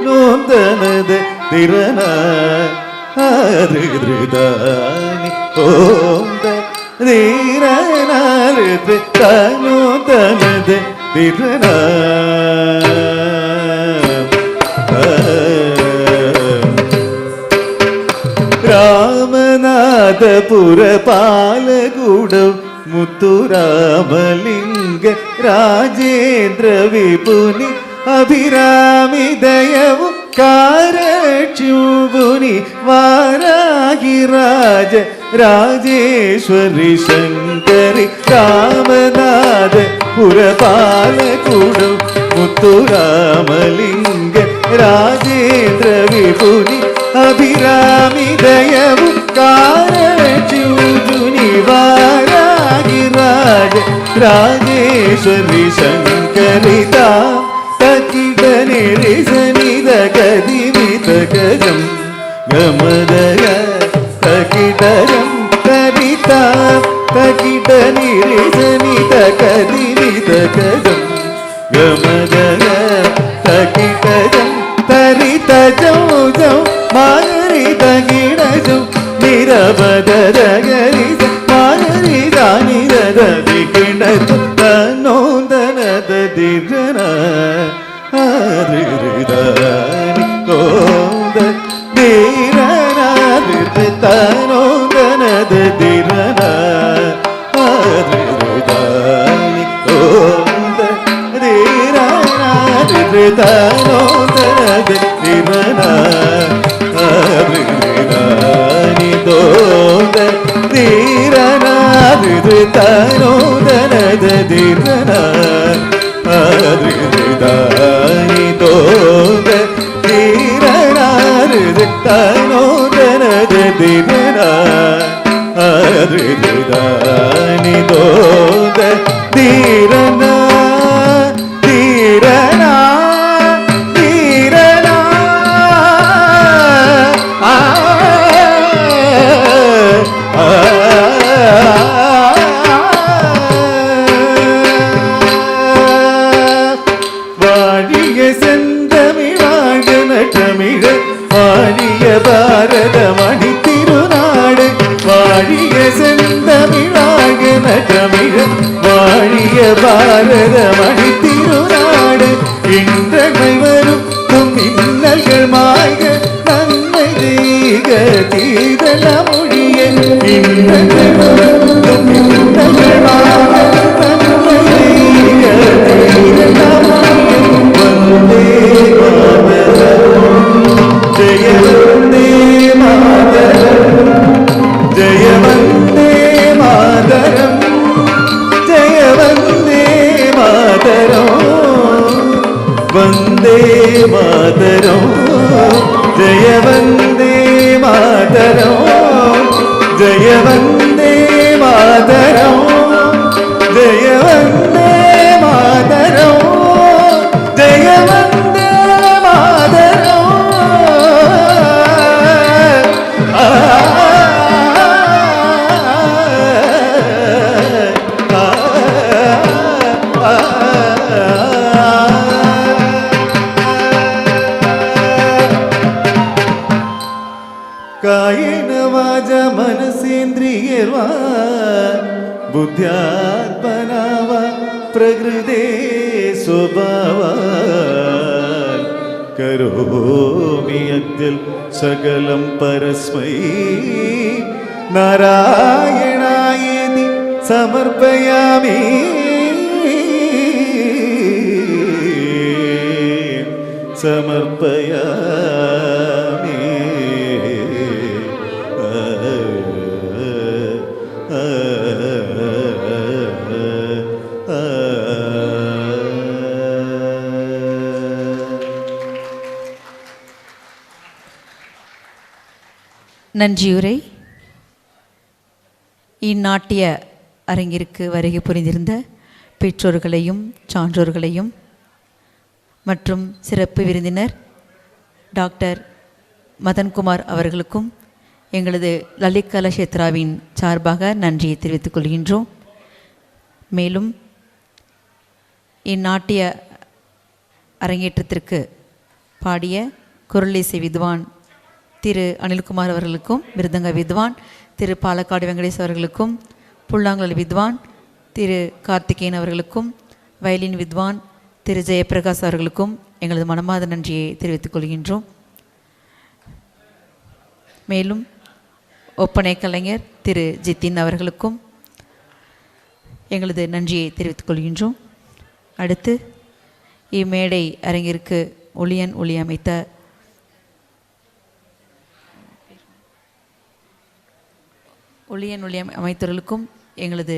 நோந்தனத திரன ரிதானி தோத திரன தனுதனத திரன ராமநாதபுர பாலகுடம் முத்துராமலிங்க ராஜேந்திர விபுனி அபிராமி தயவும் காரட்சுபுனி வாராகிராஜ ராஜேஸ்வரி சங்கரி ராமநாத புரபாலகுடம் முத்துராமலிங்க ராஜேந்திர விபுனி அபிராமி தயவும் காரட்சுபுனி வாராகிராஜ ராஜேஸ்வரி சங்கரிதா தகிட நிரிசனித கதிமித கஜம் கமதய தகிடரம் தரிதா தகிட நிரிசனித கதிமித கஜம் கமதய தகிடரம் தரித ஜௌஜம் மாரி தகிடஜம் நிரபதரகரித மாரி தானிரத விகிணது தனோந்தனத திரன ரிதானி தோத திரன தனோந்தனத திரன ரிதானி தோத திரன தனோந்தனத திரன ரிதானி திரன தானி தோத தீரனாரு தனோதனது திரன தானி தோத தீரனா தீரனா தீரனா வாழிய செந்தமிழ் வாழ்க தமிழ வாழிய பாரத மணி திருநாடு வாழிய செந்தமிழ் வாழ்க தமிழ வாழிய பாரத மணி திருநாடு இன்றமை வரும் இன்னல்கள் மாய்க நன்மை தீக தீதல மொழிய இன்றங்கள் வரும் இன்னல்கள் மாய்க நன்மை தீக தீதல மொழிய வந்தே மாதரம் ஜெய வந்தே மாதரம் ஜெய வந்தே மாதரம் ஜெய வந்தே மாதரம் வந்தே மாதரம் ஜெய வந்தே மாதரம் ஜெய வந்தே மாதரம் ஜெய வந்தே மாதரம் ஜெய வந்தே மாதரம் ಕಾಯೇನ ವಾಚ ಮನಸೇಂದ್ರಿಯರ್ವಾ ಬುದ್ಧ್ಯಾತ್ಮನಾವ ಪ್ರಕೃತೆ ಸ್ವಭಾವ ಕರೋಮಿ ಅದ್ಯಲ್ ಸಕಲಂ ಪರಸ್ಮೈ ನಾರಾಯಣಾಯೇತಿ ಸಮರ್ಪಯಾಮಿ ಸಮರ್ಪಯಾಮಿ நன்றியுரை. இந்நாட்டிய அரங்கிற்கு வருகை புரிந்திருந்த பெற்றோர்களையும் சான்றோர்களையும் மற்றும் சிறப்பு விருந்தினர் டாக்டர் மதன்குமார் அவர்களுக்கும் எங்களது லலித் கலா க்ஷேத்ராவின் சார்பாக நன்றியை தெரிவித்துக் கொள்கின்றோம். மேலும் இந்நாட்டிய அரங்கேற்றத்திற்கு பாடிய குரலிசை வித்வான் திரு அனில்குமார் அவர்களுக்கும், மிருதங்க வித்வான் திரு பாலக்காடு வெங்கடேஷ் அவர்களுக்கும், புல்லாங்குழல் வித்வான் திரு கார்த்திகேயன் அவர்களுக்கும், வயலின் வித்வான் திரு ஜெயபிரகாஷ் அவர்களுக்கும் எங்களது மனமார்ந்த நன்றியை தெரிவித்துக் கொள்கின்றோம். மேலும் ஒப்பனை கலைஞர் திரு ஜித்தின் அவர்களுக்கும் எங்களது நன்றியை தெரிவித்துக் கொள்கின்றோம். அடுத்து இம்மேடை அரங்கிற்கு ஒளி அமைத்த ஒளி அமைத்தவர்களுக்கும் எங்களது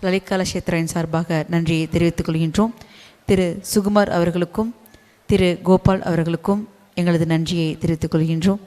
லலித் கலா க்ஷேத்ராவின் சார்பாக நன்றியை தெரிவித்துக் கொள்கின்றோம். திரு சுகுமார் அவர்களுக்கும் திரு கோபால் அவர்களுக்கும் எங்களது நன்றியை தெரிவித்துக் கொள்கின்றோம்.